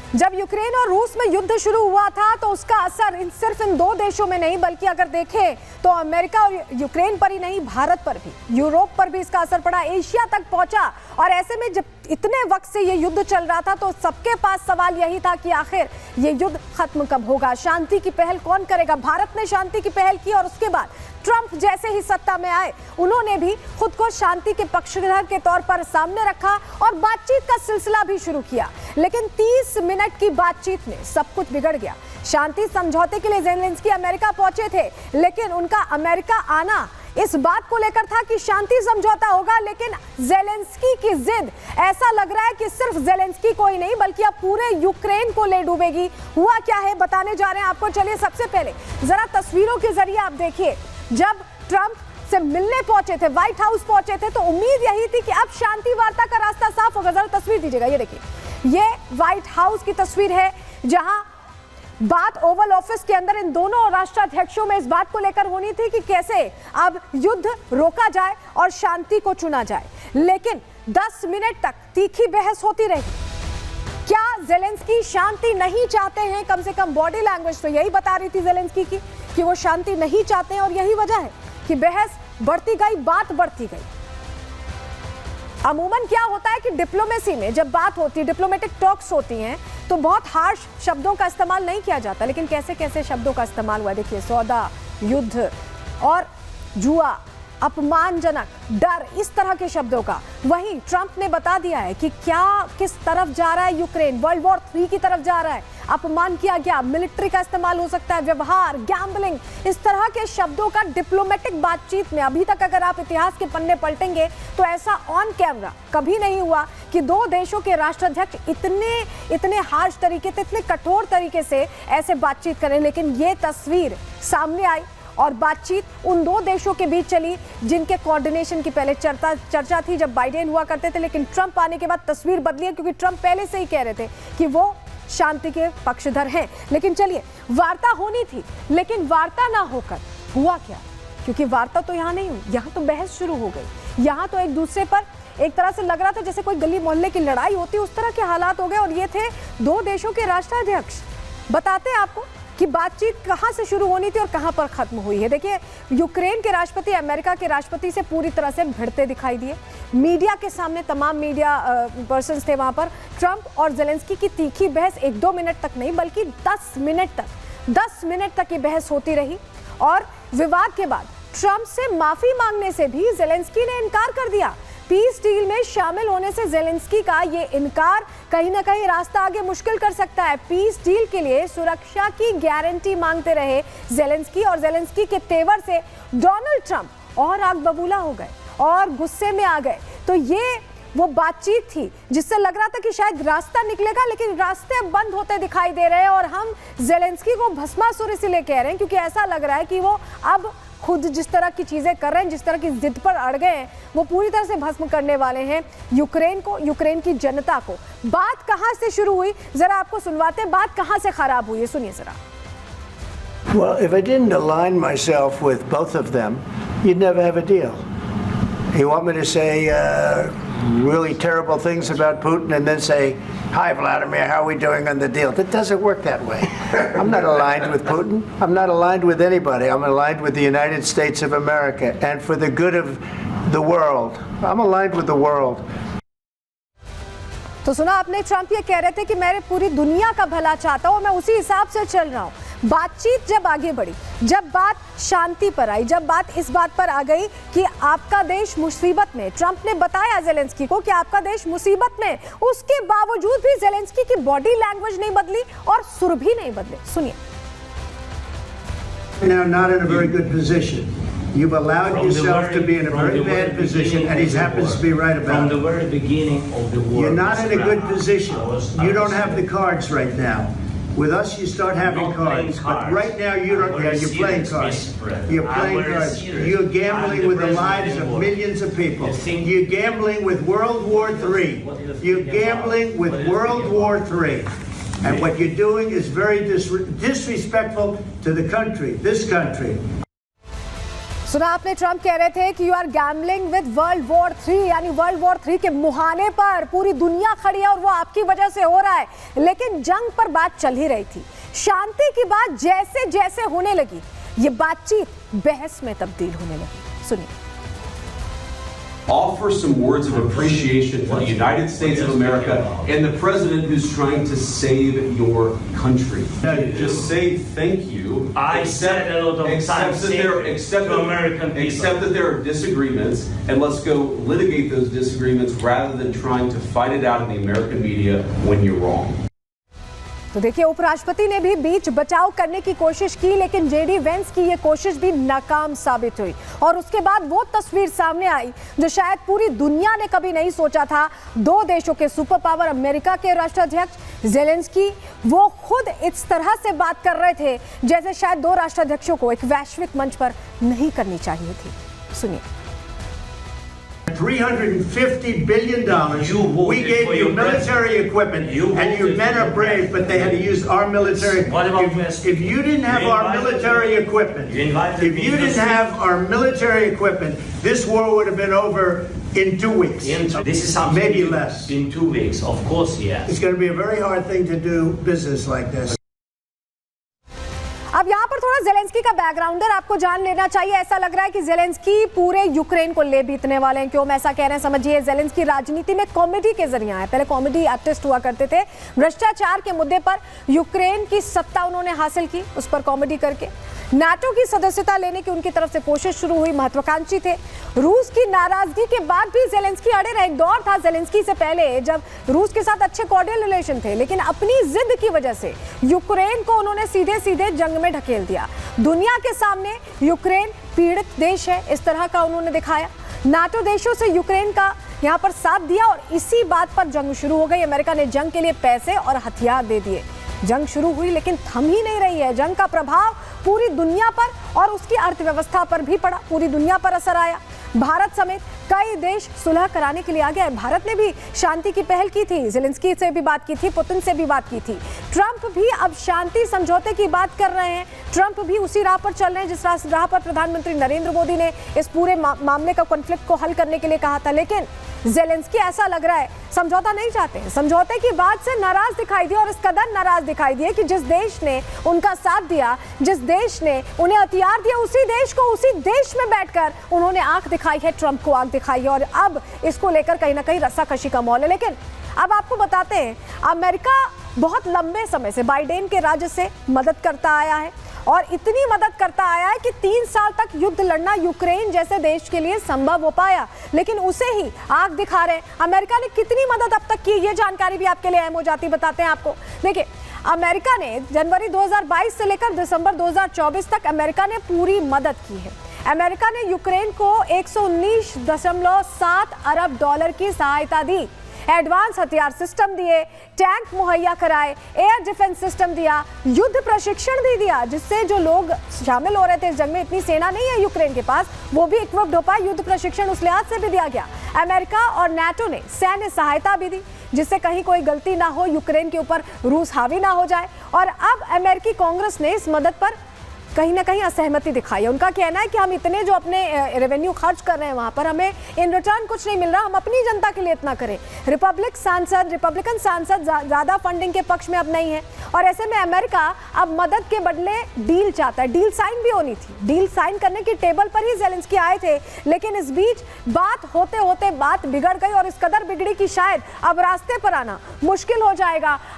जब यूक्रेन और रूस में युद्ध शुरू हुआ था तो उसका असर सिर्फ इन दो देशों में नहीं बल्कि अगर देखें तो अमेरिका और यूक्रेन पर ही नहीं, भारत पर भी, यूरोप पर भी इसका असर पड़ा, एशिया तक पहुंचा। और ऐसे में जब इतने वक्त से ये युद्ध चल रहा था तो सबके पास सवाल यही था कि आखिर ये युद्ध खत्म कब होगा, शांति की पहल कौन करेगा। भारत ने शांति की पहल की और उसके बाद ट्रंप जैसे ही सत्ता में आए उन्होंने भी खुद को शांति के पक्षधर के तौर पर सामने रखा और बातचीत का सिलसिला भी शुरू किया। लेकिन 30 मिनट की बातचीत में सब कुछ बिगड़ गया। शांति समझौते के लिए ज़ेलेंस्की अमेरिका पहुंचे थे, लेकिन उनका अमेरिका आना इस बात को लेकर था कि शांति समझौता होगा, लेकिन ज़ेलेंस्की की जिद ऐसा लग रहा है कि सिर्फ ज़ेलेंस्की को ही नहीं बल्कि अब पूरे यूक्रेन को ले डूबेगी। हुआ क्या है बताने जा रहे हैं आपको। चलिए सबसे पहले जरा तस्वीरों के जरिए आप देखिए, जब ट्रंप से मिलने पहुंचे थे, व्हाइट हाउस पहुंचे थे, तो उम्मीद यही थी कि अब शांति वार्ता का रास्ता साफ होगा। जरा तस्वीर दीजिएगा, ये देखिए, ये व्हाइट हाउस की तस्वीर है जहां बात ओवल ऑफिस के अंदर इन दोनों राष्ट्राध्यक्षों में इस बात को लेकर होनी थी कि कैसे अब युद्ध रोका जाए और शांति को चुना जाए। लेकिन 10 मिनट तक तीखी बहस होती रही। क्या ज़ेलेंस्की शांति नहीं चाहते हैं? कम से कम बॉडी लैंग्वेज तो यही बता रही थी ज़ेलेंस्की की कि वो शांति नहीं चाहते हैं, और यही वजह है कि बहस बढ़ती गई, बात बढ़ती गई। अमूमन क्या होता है कि डिप्लोमेसी में जब बात होती है, डिप्लोमेटिक टॉक्स होती हैं, तो बहुत हार्श शब्दों का इस्तेमाल नहीं किया जाता, लेकिन कैसे कैसे शब्दों का इस्तेमाल हुआ। देखिए, सौदा, युद्ध और जुआ, अपमानजनक, डर, इस तरह के शब्दों का। वहीं ट्रंप ने बता दिया है कि क्या किस तरफ जा रहा है यूक्रेन, वर्ल्ड वॉर 3 की तरफ जा रहा है। अपमान किया गया, मिलिट्री का इस्तेमाल हो सकता है, व्यवहार, गैम्बलिंग, इस तरह के शब्दों का डिप्लोमेटिक बातचीत में अभी तक अगर आप इतिहास के पन्ने पलटेंगे तो ऐसा ऑन कैमरा कभी नहीं हुआ कि दो देशों के राष्ट्राध्यक्ष इतने हार्श तरीके से, इतने कठोर तरीके से ऐसे बातचीत करें। लेकिन ये तस्वीर सामने आई और बातचीत उन दो देशों के बीच चली जिनके कोऑर्डिनेशन की पहले चर्चा थी जब बाइडेन हुआ करते थे, लेकिन ट्रंप आने के बाद तस्वीर बदली है, क्योंकि ट्रंप पहले से ही कह रहे थे कि वो शांति के पक्षधर हैं। लेकिन चलिए, वार्ता होनी थी, लेकिन वार्ता ना होकर हुआ क्या? क्योंकि वार्ता तो यहाँ नहीं हुई, यहाँ तो बहस शुरू हो गई। यहाँ तो एक दूसरे पर एक तरह से लग रहा था जैसे कोई गली मोहल्ले की लड़ाई होती, उस तरह के हालात हो गए। और ये थे दो देशों के राष्ट्राध्यक्ष। बताते हैं आपको कि बातचीत कहां से शुरू होनी थी और कहां पर खत्म हुई है। देखिए, यूक्रेन के राष्ट्रपति अमेरिका के राष्ट्रपति से पूरी तरह से भिड़ते दिखाई दिए। मीडिया के सामने तमाम मीडिया पर्सन्स थे वहां पर। ट्रंप और ज़ेलेंस्की की तीखी बहस 1-2 मिनट तक नहीं बल्कि 10 मिनट तक ये बहस होती रही। और विवाद के बाद ट्रंप से माफी मांगने से भी ज़ेलेंस्की ने इनकार कर दिया। पीस डील में शामिल होने से ज़ेलेंस्की का ये इनकार कहीं ना कहीं रास्ता आगे मुश्किल कर सकता है। पीस डील के लिए सुरक्षा की गारंटी मांगते रहे ज़ेलेंस्की, और ज़ेलेंस्की के तेवर से डोनाल्ड ट्रंप और आग बबूला हो गए और गुस्से में आ गए। तो ये वो बातचीत थी जिससे लग रहा था कि शायद रास्ता निकलेगा, लेकिन रास्ते बंद होते दिखाई दे रहे हैं। और हम ज़ेलेंस्की को भस्मासुर इसलिए कह रहे हैं क्योंकि ऐसा लग रहा है कि वो अब खुद जिस तरह की चीजें कर रहे हैं, जिस तरह की जिद पर अड़ गए हैं, वो पूरी तरह से भस्म करने वाले हैं यूक्रेन को, यूक्रेन की जनता को। बात कहां से शुरू हुई जरा आपको सुनवाते हैं, बात कहां से खराब हुई है, सुनिए जरा। Well, if I didn't align myself with both of them, you'd never have a deal. You want me to say really terrible things about Putin and then say, "Hi, Vladimir, how are we doing on the deal?" That doesn't work that way. I'm not aligned with Putin. I'm not aligned with anybody. I'm aligned with the United States of America, and for the good of the world. I'm aligned with the world. तो सुना आपने, Trump ये कह रहे थे कि मैं पूरी दुनिया का भला चाहता हूं, मैं उसी हिसाब से चल रहा हूं। बातचीत जब आगे बढ़ी, जब बात शांति पर आई, जब बात इस बात पर आ गई कि आपका देश मुसीबत में, ट्रंप ने बताया ज़ेलेंस्की को कि आपका देश मुसीबत में, उसके बावजूद भी ज़ेलेंस्की की बॉडी लैंग्वेज नहीं बदली और सुर भी नहीं बदले। सुनिए। Now not in a very good position. You've allowed yourself to be in a very bad position, and he happens to be right about it. From the very beginning of the war, you're not in a good position. You don't have the cards right now. With us, you start having cards. But right now, you don't. Yeah, you're playing cards. You're playing cards. You're gambling with the lives of millions of people. You're gambling with World War III. You're gambling with World War III. And what you're doing is very disrespectful to the country, this country. सुना आपने, Trump कह रहे थे कि you are gambling with world war 3, यानी world war 3 के मुहाने पर पूरी दुनिया खड़ी है और वो आपकी वजह से हो रहा है। लेकिन जंग पर बात चल ही रही थी, शांति की बात जैसे जैसे होने लगी ये बातचीत बहस में तब्दील होने लगी। सुनिए। Offer some words of appreciation for the United States of America and the president who's trying to save your country. Just say thank you. I said a lot of times to American people. Accept that there are disagreements, and let's go litigate those disagreements rather than trying to fight it out in the American media when you're wrong. तो देखिए, उपराष्ट्रपति ने भी बीच बचाव करने की कोशिश की, लेकिन जेडी वेंस की ये कोशिश भी नाकाम साबित हुई। और उसके बाद वो तस्वीर सामने आई जो शायद पूरी दुनिया ने कभी नहीं सोचा था। दो देशों के सुपर पावर अमेरिका के राष्ट्राध्यक्ष ज़ेलेंस्की वो खुद इस तरह से बात कर रहे थे जैसे शायद दो राष्ट्राध्यक्षों को एक वैश्विक मंच पर नहीं करनी चाहिए थी। सुनिए। $350 billion. We gave you military equipment, and your men are brave, but they had to use our military. What about If you didn't have our military equipment, if you didn't have our military equipment, this war would have been over in 2 weeks. This is something maybe less. In 2 weeks, of course, yes. It's going to be a very hard thing to do business like this. अब यहाँ पर थोड़ा Zelensky का बैकग्राउंडर आपको जान लेना चाहिए। ऐसा लग रहा है कि ज़ेलेंस्की पूरे यूक्रेन को ले बीतने वाले हैं। क्यों मैं ऐसा कह रहे हैं समझिए। ज़ेलेंस्की राजनीति में कॉमेडी के जरिए आए, पहले कॉमेडी आर्टिस्ट हुआ करते थे। भ्रष्टाचार के मुद्दे पर यूक्रेन की सत्ता उन्होंने हासिल की, उस पर कॉमेडी करके। नाटो की सदस्यता लेने की उनकी तरफ से कोशिश शुरू हुई, महत्वाकांक्षी थे। रूस की नाराजगी के बाद भी ज़ेलेंस्की अड़े रहे। एक दौर था ज़ेलेंस्की से पहले जब रूस के साथ अच्छे कॉर्डियल रिलेशन थे, लेकिन अपनी जिद की वजह से यूक्रेन को उन्होंने सीधे सीधे जंग में ढकेल दिया। दुनिया के सामने यूक्रेन पीड़ित देश है, इस तरह का उन्होंने दिखाया। नाटो देशों से यूक्रेन का यहाँ पर साथ दिया और इसी बात पर जंग शुरू हो गई। अमेरिका ने जंग के लिए पैसे और हथियार दे दिए। जंग शुरू हुई लेकिन थम ही नहीं रही है। जंग का प्रभाव पूरी दुनिया पर और उसकी अर्थव्यवस्था पर भी पड़ा, पूरी दुनिया पर असर आया। भारत समेत कई देश सुलह कराने के लिए आ गए। भारत ने भी शांति की पहल की थी, ज़ेलेंस्की से भी बात की थी, पुतिन से भी बात की थी। ट्रंप भी अब शांति समझौते की बात कर रहे हैं। ट्रंप भी उसी राह पर चल रहे हैं जिस राह पर प्रधानमंत्री नरेंद्र मोदी ने इस पूरे मामले का कॉन्फ्लिक्ट को हल करने के लिए कहा था। लेकिन ज़ेलेंस्की ऐसा लग रहा है समझौता नहीं चाहते हैं, समझौते की बात से नाराज दिखाई दिए और इस कदर नाराज दिखाई दिए कि जिस देश ने उनका साथ दिया, जिस देश ने उन्हें हथियार दिया, उसी देश में बैठकर उन्होंने आंख दिखाई है, ट्रंप को आंख दिखाई है। और अब इसको लेकर कहीं ना कहीं रस्साकशी का माहौल है। लेकिन अब आपको बताते हैं, अमेरिका बहुत लंबे समय से बाइडेन के राज्य से मदद करता आया है और इतनी मदद करता आया है कि 3 साल तक युद्ध लड़ना यूक्रेन जैसे देश के लिए संभव हो पाया, लेकिन उसे ही आग दिखा रहे हैं। अमेरिका ने कितनी मदद अब तक की, ये जानकारी भी आपके लिए अहम हो जाती, बताते हैं आपको। देखिए, अमेरिका ने जनवरी 2022 से लेकर दिसंबर 2024 तक अमेरिका ने पूरी मदद की है। अमेरिका ने यूक्रेन को 119.7 अरब डॉलर की सहायता दी, एडवांस हथियार सिस्टम दिए, टैंक मुहैया कराए, एयर डिफेंस सिस्टम दिया, युद्ध प्रशिक्षण भी दिया, जिससे जो लोग शामिल हो रहे थे इस जंग में, इतनी सेना नहीं है यूक्रेन के पास, वो भी इक्विप्ड हो पाए। युद्ध प्रशिक्षण उस लिहाज से भी दिया गया। अमेरिका और नाटो ने सैन्य सहायता भी दी जिससे कहीं कोई गलती ना हो, यूक्रेन के ऊपर रूस हावी ना हो जाए। और अब अमेरिकी कांग्रेस ने इस मदद पर कहीं ना कहीं असहमति दिखाई है। उनका कहना है कि हम इतने जो अपने रेवेन्यू खर्च कर रहे हैं वहां पर, हमें इन रिटर्न कुछ नहीं मिल रहा, हम अपनी जनता के लिए इतना करें। रिपब्लिकन सांसद ज्यादा फंडिंग के पक्ष में अब नहीं है और ऐसे में अमेरिका अब मदद के बदले डील चाहता है। डील साइन भी होनी थी, डील साइन करने की टेबल पर ही ज़ेलेंस्की आए थे, लेकिन इस बीच बात होते होते बात बिगड़ गई और इस कदर बिगड़ी कि शायद अब रास्ते पर आना मुश्किल हो जाएगा।